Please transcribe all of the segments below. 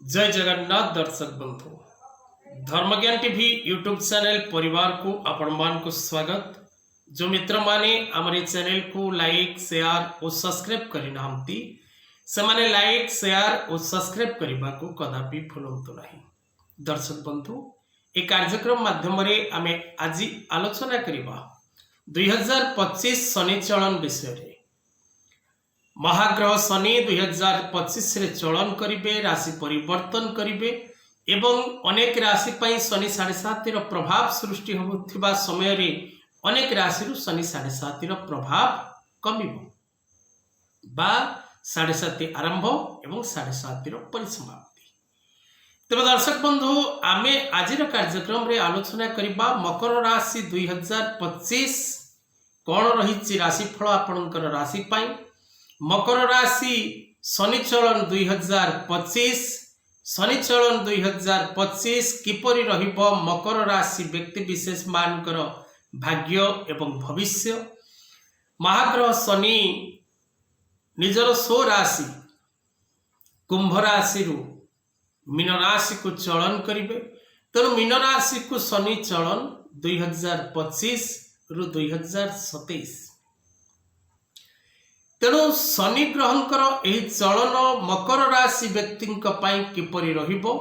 जय जगन्नाथ दर्शक बंधु धर्मज्ञान टीवी यूट्यूब चैनल परिवार को आपण मान को स्वागत। जो मित्र माने हमारे चैनल को लाइक शेयर और सब्सक्राइब करि नाहंती से माने लाइक शेयर और सब्सक्राइब करने को कदापि भूलंतु नहीं। दर्शक बंधु ए कार्यक्रम माध्यम रे आमे आज आलोचना करिबा 2025 शनि चलन विषय रे। महाग्रह शनि 2025 रे चलन करिवे, राशि परिवर्तन करिवे एवं अनेक राशि पई शनि 7.5 रो प्रभाव सृष्टि होथिबा समय रे अनेक राशि रु शनि 7.5 रो प्रभाव कमिबो बा 7.5 आरंभ एवं 7.5 रो परिसमाप्ति। तब दर्शक बंधु आमे आज कार्यक्रम रे आलोचना करिबा मकर राशि 2025 कोन रहिछि राशिफल आपनकर राशि पई। मकर राशि शनि चलन 2025 शनि चलन 2025 किपरि रहिबो मकर राशि व्यक्ति विशेष मानकर भाग्य एवं भविष्य। महाग्रह शनि निजर स्व राशि कुंभ राशि रु मीन राशि को चलन करिवे। तेणु मीन राशि को शनि चलन 2025 रु 2027। तेणु शनि ग्रहंकर एही चलन मकर राशि व्यक्ति किपरि रहिबो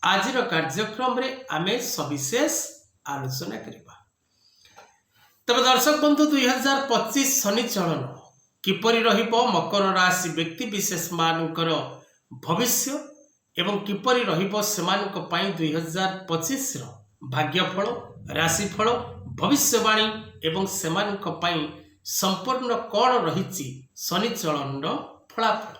आजिर कार्यक्रम रे आमे सविशेष आलोचना करिबा। तब दर्शक बंधु 2025 शनि चलन किपरि रहिबो मकर राशि व्यक्ति विशेष मानकर भविष्य एवं किपरि रहिबो सेमानक पई 2025 रो भाग्यफल राशिफल भविष्यवाणी एवं सेमानक पई संपूर्ण कौन रही शनि चलन फलाफल।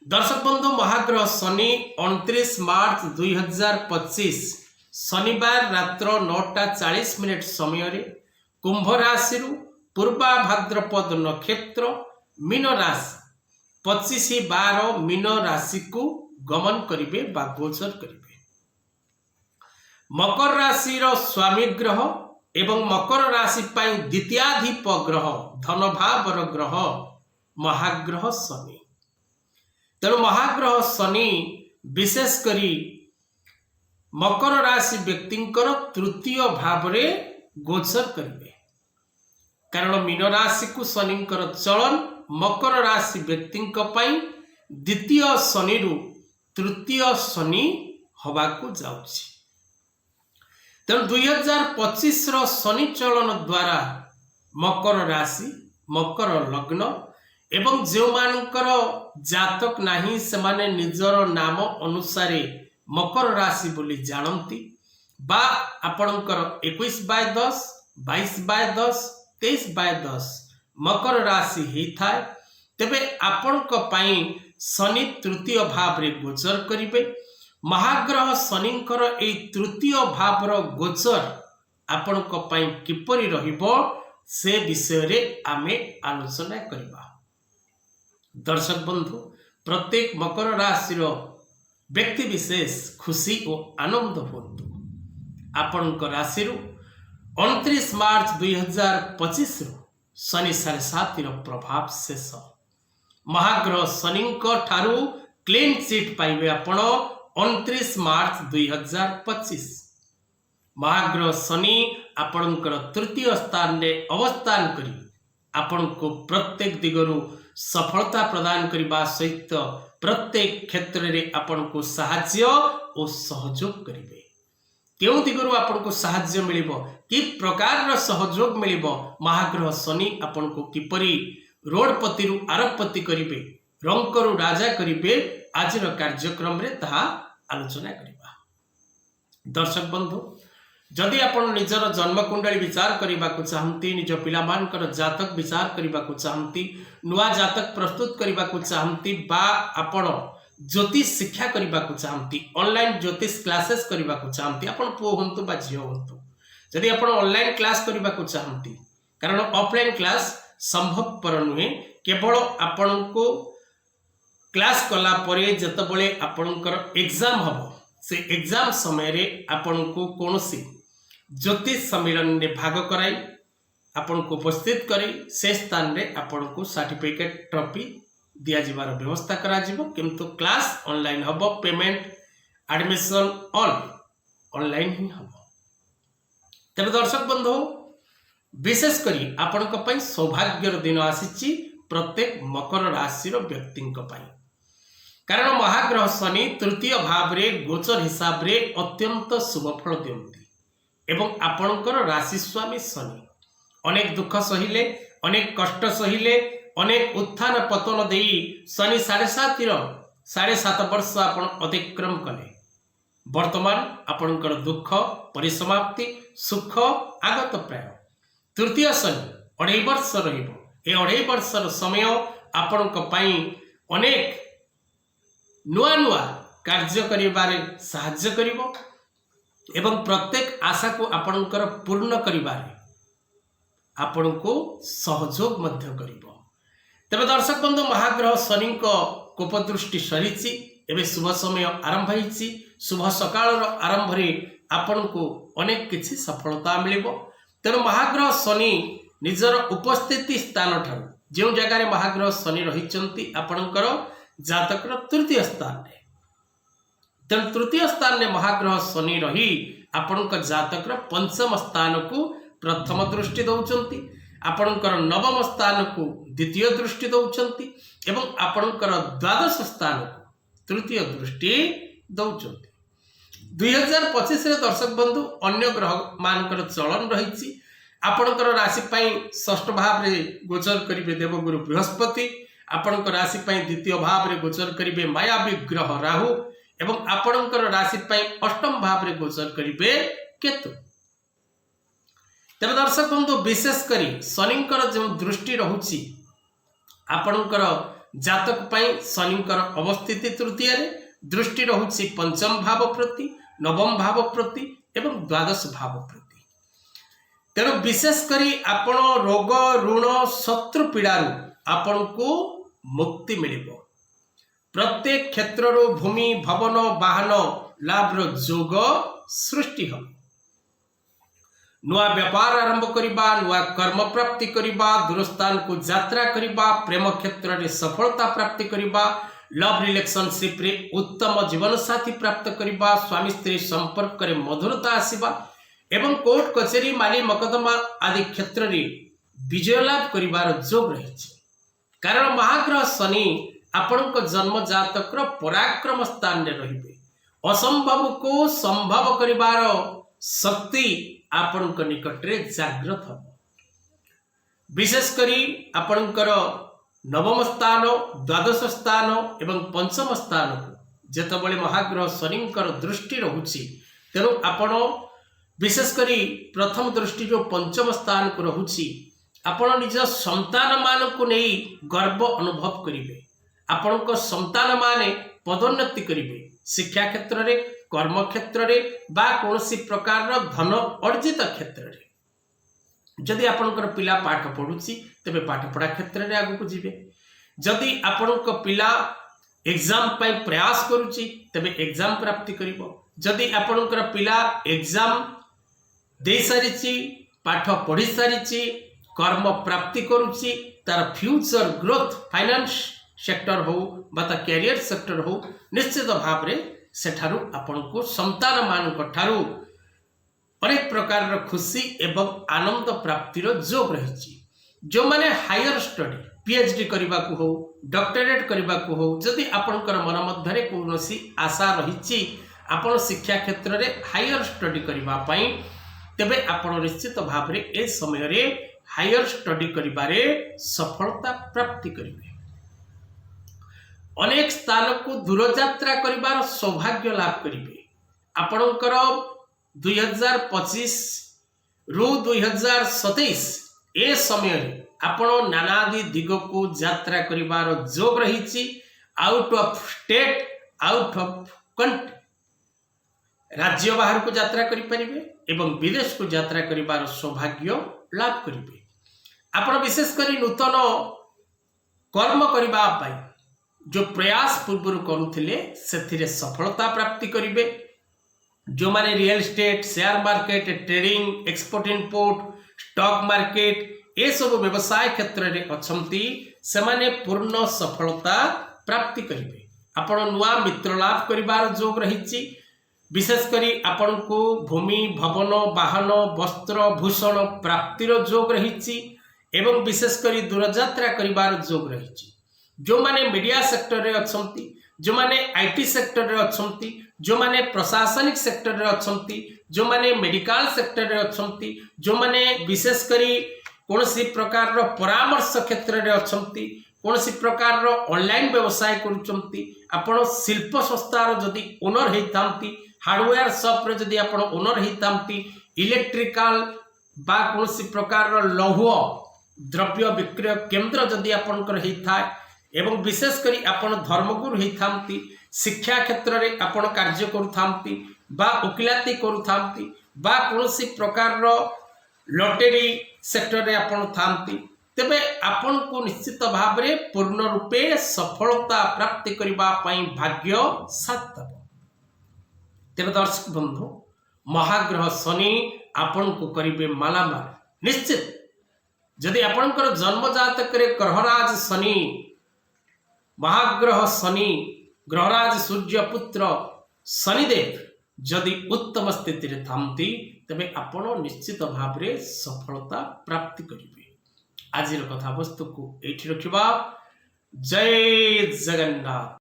दर्शक बंधु महाग्रह शनि 29 मार्च 2025 शनिवार रात्र 9:40 समय रे कुंभ राशि पूर्वा भाद्रपद नक्षत्र मीन राशि 25/12 मीन राशि को गमन करिवे बा गोचर करिवे। मकर राशि स्वामी ग्रह एवं मकर राशि पाई द्वितीयाधिप ग्रह धन भावर ग्रह महाग्रह शनि। तेणु महाग्रह शनि विशेष करी मकर राशि व्यक्तिंकर तृतीय भाव रे गोचर करिवे। कारण मीन राशि को शनिंकर चलन मकर राशि व्यक्तिंक पई द्वितीय शनि रु तृतीय शनि हवा को जाउछि। तेणु 2025 रो शनि चलन द्वारा मकर राशि मकर लग्न एवं जो मानकर जातक नाही सेमाने निजर नाम अनुसार मकर राशि बोली जानती बा आपणकर 21/10 22/10 23/10 मकर राशि ही थाए तेबे आपणक पई शनि तृतीय भाव रे गोचर करिवे। महाग्रह शनिंकर ए तृतीय भावर गोचर आपणक पई किपरि रहिबो से विषय रे आमे आलोचना करिबा। दर्शक बंधु प्रत्येक मकर राशि रो व्यक्ति विशेष खुशी और आनंद होतु। आपणक राशि रु 29 मार्च 2025 रो शनि 7.5 रो प्रभाव शेष। महाग्रह शनिंक ठारू क्लीन चिट पाइबे आपण 29 मार्च 2025। महाग्रह शनि आपणकर तृतीय स्थान रे अवस्थान करी आपण को प्रत्येक दिगरु सफलता प्रदान करबा सहित प्रत्येक क्षेत्र रे आपण को सहाय्य और सहयोग करिवे। केउ दिगरु आपण को सहाय्य मिलिबो कि प्रकार रो सहयोग मिलिबो महाग्रह शनि आपण को किपरि रोडपति रु आरबपति करिवे रंकरु राजा करिवे आजिर कार्यक्रम रे ताहा आलोचना करिबा। दर्शक बंधु जदि आपण निजर जन्म कुंडली विचार करबा को चाहंती निज पिला मानकर जातक विचार करबा को चाहंती नुआ जातक प्रस्तुत करबा को चाहंती बा आपण ज्योतिष शिक्षा करबा को चाहंती ऑनलाइन ज्योतिष क्लासेस करबा को चाहंती आपण पुओ हंतु बा झियो हंतु जदि आपण ऑनलाइन क्लास करबा को चाहंती कारण ऑफलाइन क्लास संभवपर नुहे केवल आपण को क्लास कला परे जतबले आपणकर एग्जाम हबो से एग्जाम समय रे आपण को कोनोसी ज्योतिष सम्मेलन रे भाग कराई आपण को उपस्थित करी से स्थान रे आपण को सर्टिफिकेट ट्रॉफी दियाजिबार व्यवस्था करा जिवो किंतु क्लास ऑनलाइन हबो पेमेंट एडमिशन ऑनलाइन ही हबो। तबे दर्शक बंधु विशेष करी आपनक पई सौभाग्यर दिन आसीची प्रत्येक मकर राशि व्यक्ति कारण महाग्रह शनि तृतीय भाव रे गोचर हिसाब रे अत्यंत शुभ फल दियंती एवं आपणकर राशि स्वामी शनि अनेक दुख सहिले अनेक कष्ट सहिले अनेक उत्थान पतन दे शनि 7.5 वर्ष आपण अतिक्रम कले वर्तमान आपणकर दुख परिसमाप्ति सुख आगत प्राय तृतीय शनि 2.5 वर्ष रहिबो। ए 2.5 वर्षर समय आपणक पई अनेक नुआ नुआ कार्य करिबारे सहाय्य करिवो एवं प्रत्येक आशा को आपणकर पूर्ण करिबारे आपणको सहयोग मध्य करिवो। तबे दर्शक बंधु महाग्रह शनि कोपदृष्टि सरीची एवं शुभ समय आरंभ होईची शुभ सकाळ आरंभ रे आपणको अनेक किछि सफलता मिलिबो। तेणु महाग्रह शनि निजर उपस्थिति स्थान ठार जो जगार महाग्रह शनि रही आपणकर जातकर तृतीय स्थान रे तेणु तृतीय स्थान में महाग्रह शनि रही आपणक जातकर पंचम स्थान को प्रथम दृष्टि दौरान आपणकर नवम स्थान को द्वितीय दृष्टि दौरान एवं आपणकर द्वादश स्थान को तृतीय दृष्टि दौरान 2025 दर्शक बंधु अन्य ग्रह मानकर चलन रही आपणकर राशि षष्ठ भाव रे गोचर करिवे देवगुरु बृहस्पति आपणकर राशि द्वितीय भाव रे गोचर करिवे मायावी ग्रह राहु एवं आपणकर राशि अष्टम भाव रे गोचर करिवे केतु। तेरे दर्शक बंधु विशेष करी शनिकर जो दृष्टि रहुची आपणकर जातक पई शनिकर अवस्थिति तृतीय रे दृष्टि रहुची पंचम भाव प्रति नवम भाव प्रति एवं द्वादश भाव प्रति तेणु विशेष करी आपण रोग ऋण शत्रु पीड़ारू आपण को मुक्ति मिलिबो। प्रत्येक क्षेत्र भूमि भवन वाहन लाभ जोग सृष्टि हो नुआ व्यापार आरंभ करिबा नुआ कर्म प्राप्ति करिबा दूरस्थान को यात्रा करिबा प्रेम क्षेत्र रे सफलता प्राप्ति करिबा लव रिलेशनशिप रे उत्तम जीवन साथी प्राप्त करिबा स्वामी स्त्री संपर्क रे मधुरता आसीबा एवं कोर्ट कचेरी माली मकदमा आदि क्षेत्र रे विजय लाभ करिबार जोग रही कारण महाग्रह शनि आपणक जन्म जातक पराक्रम स्थान रे रहिबे असंभव को संभव करिबार शक्ति आपणक निकट रे जागृत हो विशेष करी आपणकर नवम स्थान द्वादश स्थान एवं पंचम स्थान को जेतबळे महाग्रह शनिकर दृष्टि रहुची तेणु आपण विशेष करी प्रथम दृष्टि जो पंचम स्थान को रहुची आपण निज संतान मान को नहीं गर्व अनुभव करिवे आपणक संतान माने पदोन्नति करिवे शिक्षा क्षेत्र रे कर्म क्षेत्र रे बा कोनोसी प्रकार धन अर्जित क्षेत्र रे जदि आपणकर पिला पाठ पढुची तबे पाठ पढ़ा क्षेत्र रे आगु को जिवे जदि आपणक पिला एग्जाम पई प्रयास करूची तबे एग्जाम प्राप्ति करिवो जदि आपणकर पिला एग्जाम दे सारिची पाठ पढ़ी सारिची कर्म प्राप्ति करूची तार फ्यूचर ग्रोथ फाइनेंस सेक्टर हो बा कैरियर सेक्टर हो निश्चित भाव रे सेठारु आपनको संतान मानक ठारु अनेक प्रकार खुशी एवं आनंद प्राप्तिर जोग रही जो माने हायर स्टडी पीएचडी करने को हो डॉक्टरेट करने को हो जदि आपणकर मन मध्य कौनसी आशा रही आपण शिक्षा क्षेत्र रे हायर स्टडी करने तेबे आपण निश्चित भाव रे ए समय रे हायर स्टडी करिबारे सफलता प्राप्ति करिवे अनेक स्थान को दूर यात्रा करिबार सौभाग्य लाभ करिवे आपणकर 2025 रु 2027 ए समय आपण नानादि दिग को यात्रा करिबार जोग रही out of state out of country राज्य बाहर को यात्रा करिपारिबे एवं विदेश को यात्रा करिबार सौभाग्य लाभ करिवे आपण विशेष करी नूतन कर्म करबा पाई जो प्रयास पूर्व करुथिले सेथिरे सफलता प्राप्ति करिवे जो माने real estate share market trading export import stock market ए सब व्यवसाय क्षेत्र रे अछंती सेमाने पूर्ण सफलता प्राप्ति करिवे। आपण नुआ मित्र लाभ करिवार जोग रहिछि। विशेष करी आपण को भूमि भवन वाहन वस्त्र भूषण प्राप्तिर जोग रहिछि एवं विशेष करी दूरयात्रा करिवार जोग रहिछि। जो माने मीडिया सेक्टर रे अछंती, जो माने आईटी सेक्टर रे अछंती, जो माने प्रशासनिक सेक्टर रे अछंती, जो माने मेडिकल सेक्टर रे अछंती, जो माने विशेष करी कोनसी प्रकार रो परामर्श क्षेत्र रे अछंती, कोनसी प्रकार रो ऑनलाइन व्यवसाय करूचंती, आपण शिल्प संस्थार जदि ओनर हेतांती, हार्डवेयर शॉप रे जदि आपण ओनर हेतांती, इलेक्ट्रिकल बा कोनसी प्रकार रो लौह द्रव्य विक्रय केंद्र जदि आपणकर हेता एवं विशेष करी आपण धर्मगुरु हेतांती, शिक्षा क्षेत्र रे आपण कार्य करूथांती बा उकिलाती करूथांती बा कोनसी प्रकार रो लॉटरी सेक्टर रे आपण थांती, तेबे आपण को निश्चित भाव रे पूर्ण रूपे सफलता प्राप्ति करबा पई भाग्य साथ दब। तेबे दर्शक बंधु, महाग्रह शनि आपण को करिवे मालामाल निश्चित। जदि आपणकर जन्म जातक रे ग्रहराज शनि, महाग्रह शनि, ग्रहराज सूर्य पुत्र शनिदेव जदि उत्तम स्थिति रे थांती, तबे आपण निश्चित भाव रे सफलता प्राप्ति करिवे। आज कथा वस्तु को एठी रखिबा। जय जगन्नाथ।